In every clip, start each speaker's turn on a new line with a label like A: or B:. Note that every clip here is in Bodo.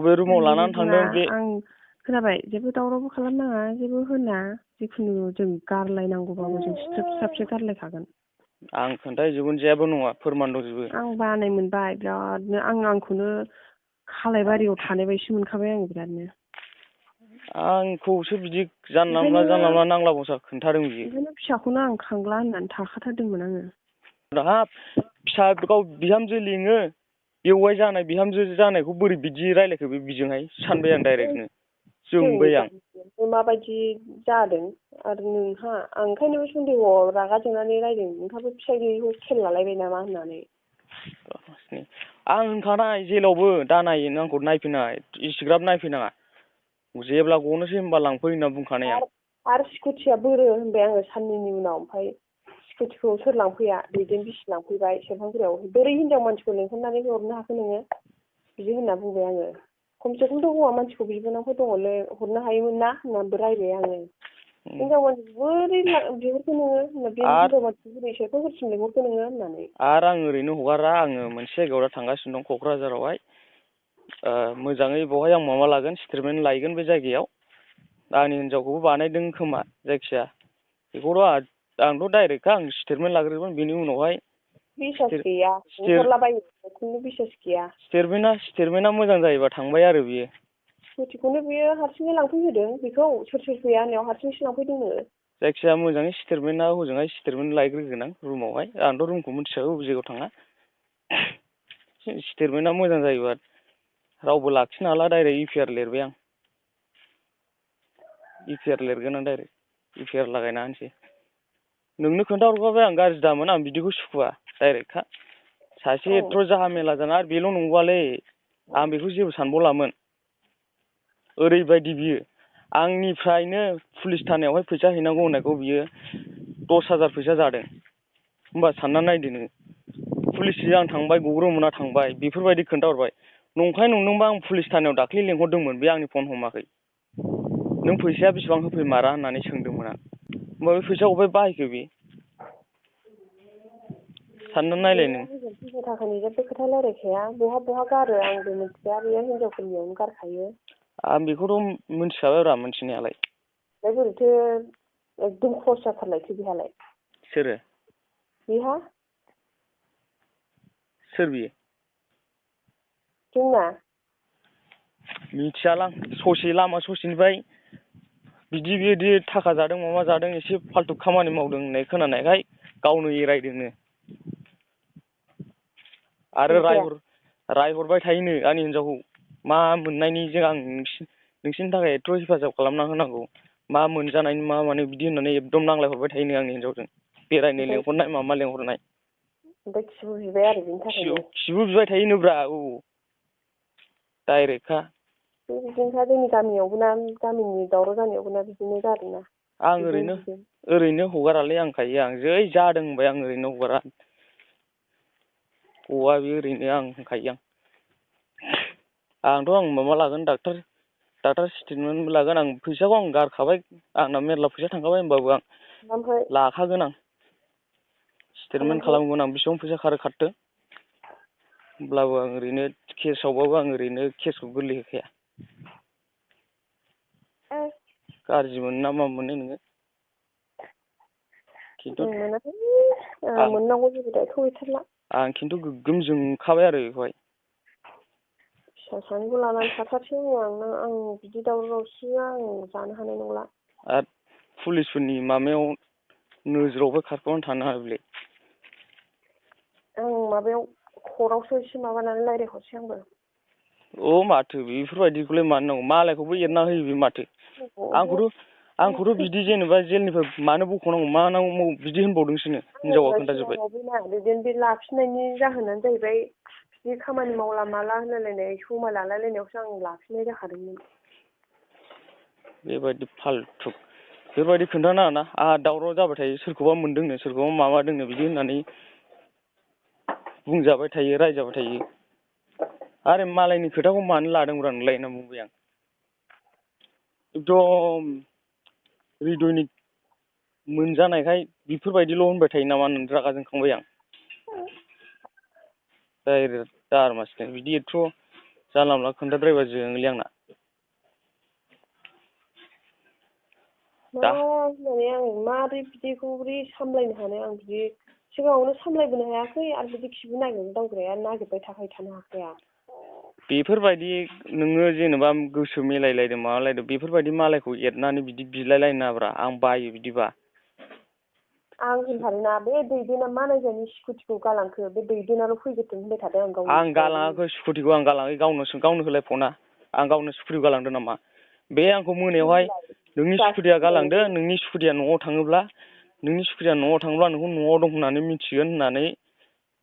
A: अबे रुमाव लानानै थांदों बे
B: आं खोनाबाय जेबो दावरावबो खालामनाङा जेबो होना जिखुनु जों गारलायनांगौबाबो जों सिथ्रोब सिथ्राबसो गारलायखागोन।
A: आं खोन्थाजोबगोन जेबो नङा फोरमान दंजोबो।
B: आं बानाय मोनबाय बिरादनो आंखौनो खालायबारियाव थानाय बायदि मोनखाबाय आं बिरादनो।
A: आंखौसो बिदि जानला मोनला नांला बंसा खोन्थादों बियो।
B: ओंखायनो फिसाखौनो आं खांला होननानै थाखाथारदोंमोन आङो।
A: हाब फिसा गाव बिहामजो लिङो बेवाइ जानाय बिहामजो जानायखौ बोरै बिदि रायलायखो बे बिजोंहाय सानबाय आं डाइरेक्टनो जोंबाय आं।
B: माबायदि जादों आरो नोंहा आं ओंखायनो सन्देहआव रागा जोंनानै रायदों नोंहाबो फिसाइ गैयैखौ खेल लालायबाय नामा होननानै।
A: आं होनखानाय जेलावबो दानाय आंखौ नायफैनाङा इसिग्राब नायफैनाङा जेब्ला गनोसै होनबा लांफै होनना बुंखानाय आं।
B: आरो स्कुटिया बोरो होनबाय आङो साननैनि उनाव ओमफ्राय स्कुटिखौ सोर लांफैया दैदेन बिसि लांफैबाय सेरफांगुरियाव बोरै हिनजाव मानसिखौ लेंहरनानै हरनो हाखो नोङो बिदि होनना बुंबाय आङो। खमसे खमथ' हौवा मानसिखौ बिबोनांफोर दङलै हरनो हायोमोन ना होननानैबो रायबाय आङो। हिनजाव मानसिखौ बोरै बिहरखो नोङो बे हिनजाव मानसिखौ बोरै सेरफांगुरिसिम लेंहरखो नोङो होननानै।
A: आरो आं ओरैनो हगारा आङो मोनसे जायगायाव दा थांगासिनो दं क'क्राझारावहाय मोजाङै बेवहाय आं माबा लागोन स्टेटमेन्ट लायगोन बे जायगायाव आंनि हिनजावखौबो बानायदों खोमा जायखिया बेखौथ' आंथ' डाइरेक्टखा आं स्टेटमेन्ट लाग्रोगोन बेनि उनावहाय
B: बिसास गैया बुहरलाबायो खुनु बिसास गैया।
A: स्टेटमेन्टआ मोजां जायोबा थांबाय आरो बियो।
B: स्कुटिखौनो बियो हारसिङै लांफैहोदों बेखौ सोर फैया होननायाव हारसिंसो लांफैदोंनो।
A: जायखिजाया मोजाङै स्टेटमेन्टआ हजोंहाय स्टेटमेन्ट लायग्रोगोन आं रुमावहाय आंथ' रुमखौ मिथिखागौ बबे जायगायाव थाङा स्टेटमेन्टआ मोजां जायोबा रावबो लाखिनो हाला डाइरेक्ट इउपिआर लिरबाय आं इउपिआर लिरगोन आं डाइरेक्ट इउपिआर लागायना होनोसै नोंनो खोन्थाहरखाबाय आं गाज्रि दामोन आं बिदिखौ सुखुवा डाइरेक्टखा सासे एथ' जाहा मेला जाना आरो बेल' नंबावालै आं बेखौ जेबो सानबावलामोन ओरैबायदि बियो आंनिफ्रायनो पुलिस थानायावहाय फैसा हैनांगौ होननायखौ बियो 10,000 फैसा जादों होमबा सानना नायदो नोङो पुलिसजों आं थांबाय गग्रोमोना थांबाय बेफोरबायदि खोन्थाहरबाय नंखाय नंदोंबा आं पुलिस थानायाव दाख्लै लेंहरदोंमोन बे आंनि फन हमाखै नों फैसाया बेसेबां होफैमारा होननानै सोंदोंमोन आं होमबा बे फैसाखौ अबेहाय बाहायखो बे सानना नायलाय नों
B: फैसा थाखानि जेबो खोथा रायलायखाया बहा गारो आंबो मिथिया बेयो हिनजावफोरनियावनो गारखायो
A: आं बेखौथ' मिथिखाबायब्रा मिथिनायालाय
B: बोरैथो एकदम खर्स जाथारलायसै बेहालाय
A: सोरो
B: बेहा
A: सोर बियो
B: जोंना
A: मिथियालां ससे लामा ससेनिफ्राय बिदि थाखा जादों माबा जादों एसे फाल्थु खामानि मावदों होननाय खोनानायखाय गावनो एरायदोंनो आरो रायहरबाय थायोनो आंनि हिनजावखौ मा मोननायनिजों आं नोंसिनि थाखाय एथ' हेफाजाब खालामना होनांगौ मा मोनजानायनि मा माने बिदि होननानै एकदम नांलायहरबाय थायोनो आंनि हिनजावजों बेरायनो लेंहरनाय माबा लेंहरनाय
B: ओमफ्राय खिबु बिबाय आरो बेनि थाखायनो
A: खिबु बिबाय थायोनोब्रा औ डाइरेक्टखा
B: बिदिनोखा जोंनि गामियावबो ना गामिनि दावराव जानायावबो ना बिदिनो जादोंना
A: आं ओरैनो हगारालै आंखायो आं जै जादों होनबाय आं ओरैनो हगारा गवा बे ओरैनो आं होनखायो आंथ' माबा लागोन डाक्टार स्टेटमेन्टबो लागोन आं फैसाखौ आं गारखाबाय आंना मेरला फैसा थांखाबाय होमबाबो आं लाखागोन आं स्टेटमेन्ट खालामगोन आं बेसेबां फैसा खारथों होमब्लाबो आं ओरैनो केसावबाबो आं ओरैनो केसखौ गोरलै होखाया गाज्रि मोनो ना मा मोनो नोङो खिन्थु
B: मोननांगौ जेबो दायथ' गैथारला
A: आं खिन्थु गोग्गोम जोंखाबाय आरो बेखौहाय
B: फिसा सानैखौ लानानै थाथारसै आं बिदि दावराव दावसि आं जानो हानाय नंला
A: आरो पुलिसफोरनि माबायाव नोजोरावबो खारफानानै थानो हायालै
B: आं माबायाव कर्टआवसो एसे माबानानै रायज्लायहरसै आंबो
A: माथो बेफोरबायदिखौलाय मानो नांगौ मालायखौबो एरना होयो बे माथो आंखौथ' बिदि जेनेबा जेलनिफ्राय मानो बख'नांगौ मा नांगौ बिदि होनबावदोंसोनो हिनजावा खोन्थाजोब्बाय
B: बे लाफिननायनि जाहोनानो जाहैबाय बिदि खामानि मावला माला होनलायलायनाय समाय लालायलायनायावसो आं लाफिननाय जाखादोंमोन
A: बेबायदि फाल्थु बेबायदि खोन्थानाङाना आंहा दावराव जाबाय थायो सोरखौबा मोनदोंनो सोरखौबा माबादोंनो बिदि होननानै बुंजाबाय थायो रायजाबाय थायो आरो मालायनि खोथाखौ मानो लादोंब्रा नोंलाय होनना बुंबाय आं एकदम हृदयनि मोनजानायखाय बेफोरबायदिल' होनबाय थायो नामा होननानै रागा जोंखांबाय आं डाइरेक्ट दारमासिनो बिदि एथ' जानला मोनला खोन्थाद्रायबा जोङोलै आंना।
B: मा होननानै आं मारै बिदिखौ बोरै सामलायनो हानो आं बिदि सिगाङावनो सामलायबोनो हायाखै आरो बिदि खिबु नागिरनो दावग्राया नागिरबाय थानो हाखाया।
A: बेफोरबायदि नोङो जेनेबा गोसो मिलायलायदों माबालायदों बेफोरबायदि मालायखौ एरनानै बिदि बिलायलायनो नाङाब्रा आं बायो बिदिबा।
B: आं होनखादोंना बे दैदेना मा नायजानि स्कुटिखौ गालांखो बे दैदेनाल' फैग्रोथों होनबाय थादों आं गावनि
A: आं गालाङाखै स्कुटिखौ आं गालाङाखै गावनो होलाय फना आं गावनो स्कुटिखौ गालांदों नामा? बे आंखौ मोनायावहाय नोंनि स्कुटिया गालांदो नोंनि स्कुटिया न'आव थाङोब्ला नोंखौ न'आव दं होननानै मिथिगोन होननानै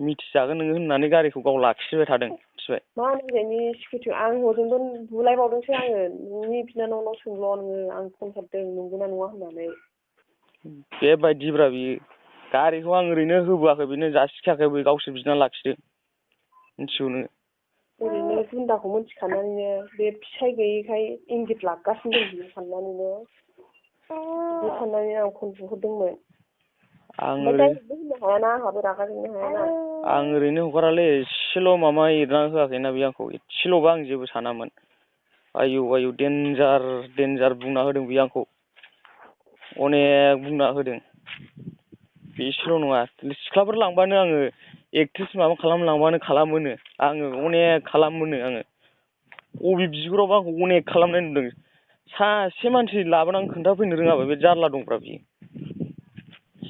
A: मिथिजागोन नोङो होननानै गारिखौ गाव लाखिबाय थादों मिथिबाय।
B: मा नायजानि स्कुटिखौ आं हजोंबो बुलायबावदोंसो आङो नोंनि बिनानावनाव सोंल' नोङो आं फन हरदों नंगौना नङा होननानै।
A: बेबायदिब्रा बियो गारिखौ आं ओरैनो होबोआखै बेनो जासिखायाखै बे गावसो बिना लाखिदों मिथिगौ नोङो।
B: ओरैनो गुन्दाखौ मिथिखानानैनो बे फिसाय गैयिखाय इंगित लागासिनो दं बियो साननानैनो बिदि साननानै आं फन बुहरदोंमोन। ओमफ्राय डाइरेक्टबो होननो हायाना आंहाबो रागा जोंनो हायाना।
A: आं ओरैनो हगारालै एसेल' माबा एरना होआखैना बे आंखौ एसेल'बा आं जेबो सानामोन। आयौ देन्जार बुंना होदों बे आंखौ अनेक बुंना होदों। बेसेल' नङा सिख्लाफोर लांबानो आङो एक्ट्रिस माबा खालामलांबानो खालामोनो आङो अनेक खालामोनो आङो अबे बिगुरावबो आंखौ अनेक खालामनाय नुदों। सासे मानसि लाबोनानै खोन्थाफैनो रोङाबा बे जारला दंब्रा बियो।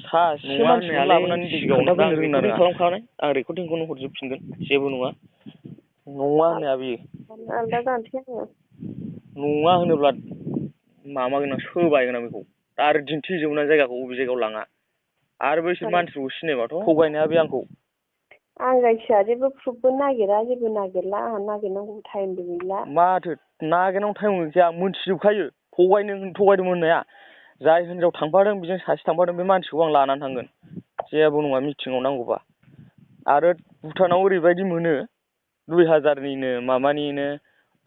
A: सासे मानसिखौनो लाबोनानै खोन्थाफैनो रोंना रोङा। खालामखानाय आं रेकर्डिंखौनो हरजोबफिनगोन जेबो नङा। नङा होननाया बियो
B: आलदा जानोसै आङो।
A: नङा होनोब्ला माबागोन आं सोबायगोन आं बेखौ आरो दिन्थिहैजोबगोन आं जायगाखौ अबे जायगायाव लाङा। आरो बैसोर मानसिफोरखौ सिनायबाथ' थगायनो हाया बे आंखौ।
B: आं जायखिया जेबो प्रुफबो नागिरा जेबो नागिरला आंहा नागिरनांगौ टाइमबो गैला।
A: माथो नागिरनांगौ टाइम गैखाया आं मोनथिजोबखायो थगायदों होननाया जाय हिनजाव थांफादों बेजों सासे थांफादों बे मानसिखौ आं लानानै थांगोन जेबो नङा मिटिङाव नांगौबा। आरो भुटानाव ओरैबायदि मोनो 2000निनो माबानिनो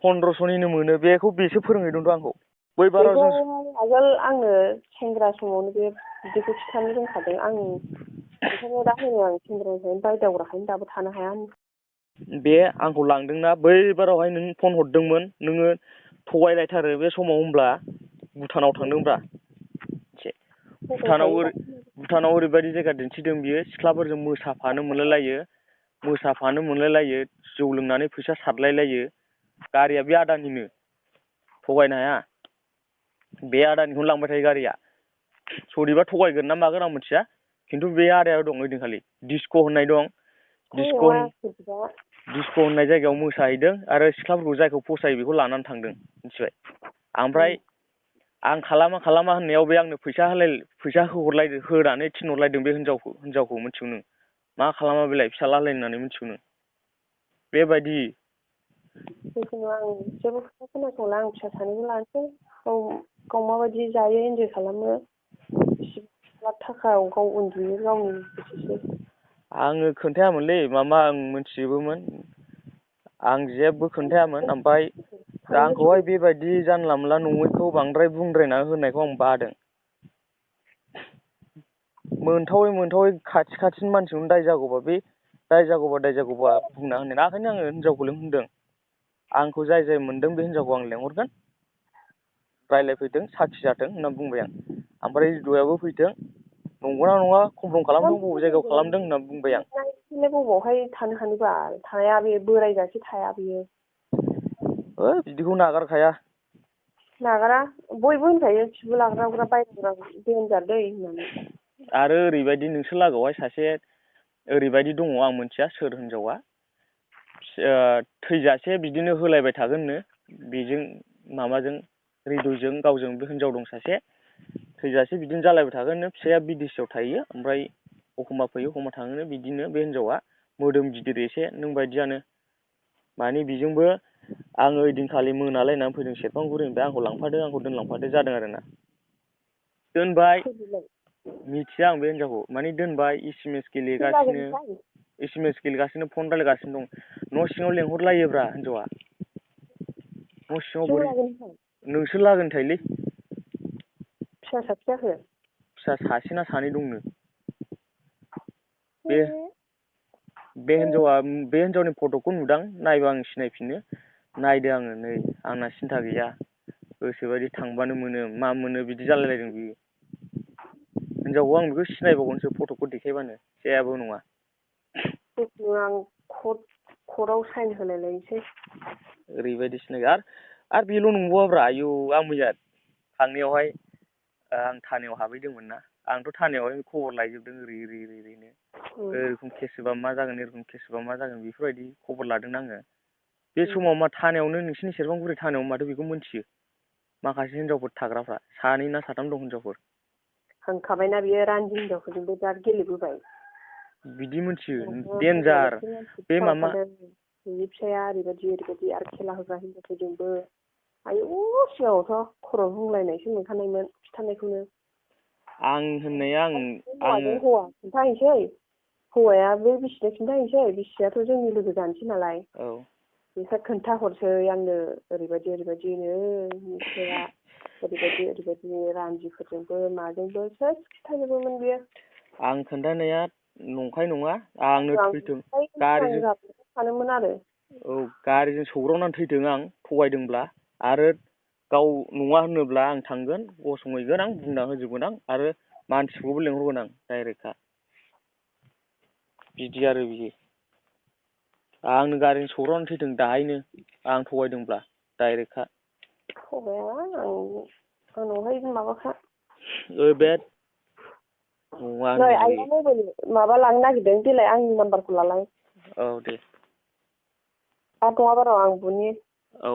A: 1500निनो मोनो बेसो फोरोंहैदोंथ' आंखौ। बै बाराव
B: बेखौ
A: जों
B: आगोल आंनो सेंग्रा समावनो बे बिदिखौ खिन्थानो रोंखादों आं ओंखायनो दा होनो आं सेंग्रानिफ्रायनो बायदावग्राखायनो दाबो थानो हाया।
A: बे आंखौ लांदोंना बै बारावहाय नों फन हरदोंमोन नोङो थगायलायथारो बे समाव होनब्ला भुटानाव थांदोंब्रा एसे भुटानाव ओरैबायदि जायगा दिन्थिदों बियो सिख्लाफोरजों मोसाफानो मोनलायलायो जौ लोंनानै फैसा सारलायलायो गारिया बे आदानिनो थगायनो हाया बे आदानिखौनो लांबाय थायो गारिया सोरनिबा थगायगोन ना मागोन आं मिथिया खिन्थु बे आदाया दं ओइदिनखालि डिस्क' होननाय दं डिस्क' होननाय जायगायाव मोसाहैदों आरो सिख्लाफोरखौ जायखौ फसायो बेखौ लानानै थांदों मिथिबाय। ओमफ्राय आं खालामा होननायाव बे आंनो फैसा होनानै थिनहरलायदों बे हिनजावखौ मिथिगौ नों मा खालामा बेलाय फिसाला होननानै मिथिगौ नों बेबायदि।
B: जिखुनु आं जेबो खोथा खोनासंला आं फिसा सानैखौ लानोसै गाव माबायदि जायो इन्जय खालामो बेसेबां लाख थाखायाव गाव उन्दुयो गावनि गोसोसै।
A: आङो खोन्थायामोनलै मामा आं मिथिजोबोमोन आं जेबो खोन्थायामोन ओमफ्राय आंखौहाय बेबायदि जानला मोनला नङैखौ बांद्राय बुंद्रायना होनायखौ आं बादों। मोनथावै खाथिनि मानसिखौनो दाय जागौबा बुंना होनो ओंखायनो आङो हिनजावखौ लिंहरदों आंखौ जाय मोनदों बे हिनजावखौ आं लिंहरगोन रायज्लायफैदों साखि जाथों होनना बुंबाय आं ओमफ्राय हौवायाबो फैथों नंगौना नङा कमफ्रम खालामथों बबे जायगायाव खालामदों होनना बुंबाय आं।
B: बबावहाय थानो हानोबा थाया बे बोरायजासे थाया बियो।
A: बिदिखौ नागारखाया।
B: नागारा बयबो होनखायो खिबु लाग्रा बायग्रा देनजार दै होननानै।
A: आरो ओरैबायदि नोंसोर लागोआवहाय सासे ओरैबायदि दङ आं मिथिया सोर हिनजावा थैजासे बिदिनो होलायबाय थागोननो बेजों माबाजों हृदयजों गावजों बे हिनजाव दं सासे थैजासे बिदिनो जालायबाय थागोननो फिसाया बिदेशआव थायो ओमफ्राय एखमबा फैयो एखमबा थाङोनो बिदिनो बे हिनजावा मोदोम गिदिर एसे नों बायदियानो माने बेजोंबो आङो ओइदिनखालि मोनालायनानै फैदों सेरफांगुरिनिफ्राय आंखौ दोनलांफादो जादों आरोना दोनबाय मिथिया आं बे हिनजावखौ माने दोनबाय एस एम एस गेलेगासिनो फन रायलायगासिनो दं न' सिङाव लेंहरलायोब्रा हिनजावा न' सिङाव बोरै नोंसोर लागोनि थायोलै
B: फिसा साबसे जाखो
A: फिसा सासे ना सानै दंनो बे हिनजावनि फट'खौ नुदां नायबा आं सिनायफिनो नायदो आङो नै आंना सिन्था गैया गोसोबायदि थांबानो मोनो मा मोनो बिदि जालायलायदों बियो हिनजावखौ आं बेखौ सिनायबावगोनसो फट'खौ देखायबानो जेबो नङा
B: आं कर्टआव साइन होलायलायनोसै
A: ओरैबायदि सिनायो आरो बेल' नंबावाब्रा आयौ आं मैया थांनायावहाय आं थानायाव हाबहैदोंमोन ना आंथ' थानायावहाय खबर लायजोबदों ओरैनो एरखम केस होबा मा जागोन एरखम केस होबा मा जागोन बेफोरबायदि खबर लादों आङो बे समाव मा थानायावनो नोंसिनि सेरफांगुरि थानायाव माथो बेखौ मोनथियो माखासे हिनजावफोर थाग्राफ्रा 2 ना 3 दं हिनजावफोर
B: होनखाबायना बियो रान्दि हिनजावफोरजोंबो बिराद गेलेबोबाय
A: बिदि मोनथियो देन्जार बे मामा
B: बिनि फिसाया ओरैबायदि आरो खेला होग्रा हिनजावफोरजोंबो आयौ सिगाङावथ' खर' बुंलायनायसो मोनखानायमोन खिथानायखौनो
A: आं होननाया आङो
B: हौवा खिन्थाहैसै हौवायाबो बिसिनो खिन्थाहैसै बिसियाथ' जोंनि लोगो जानोसै नालाय
A: औ
B: बिसोर खोन्थाहरसै आंनो ओरैबायदिनो फिसाया ओरैबायदि रान्दिफोरजोंबो माजोंबो सेस खिथाजोबोमोन बियो
A: आं खोन्थानाया नंखाय नङा आंनो थैथों गारिजों
B: सानोमोन आरो
A: औ गारिजों सौग्रावनानै थैथों आं थगायदोंब्ला आरो गाव नङा होनोब्ला आं थांगोन गसंहैगोन आं बुंना होजोबगोन आं आरो मानसिखौबो लेंहरगोन आं डाइरेक्टखा बिदि आरो बियो आंनो गारिजों सौग्रावनानै थैथों दाहायनो आं थगायदोंब्ला डाइरेक्टखा
B: थगाया आंनावहाय माबाखा
A: बे
B: नै आइया मबाइल माबा लांनो नागिरदों देलाय आंनि नाम्बारखौ लालाय
A: औ दे
B: आरो नङाबा र' आं बुनि
A: औ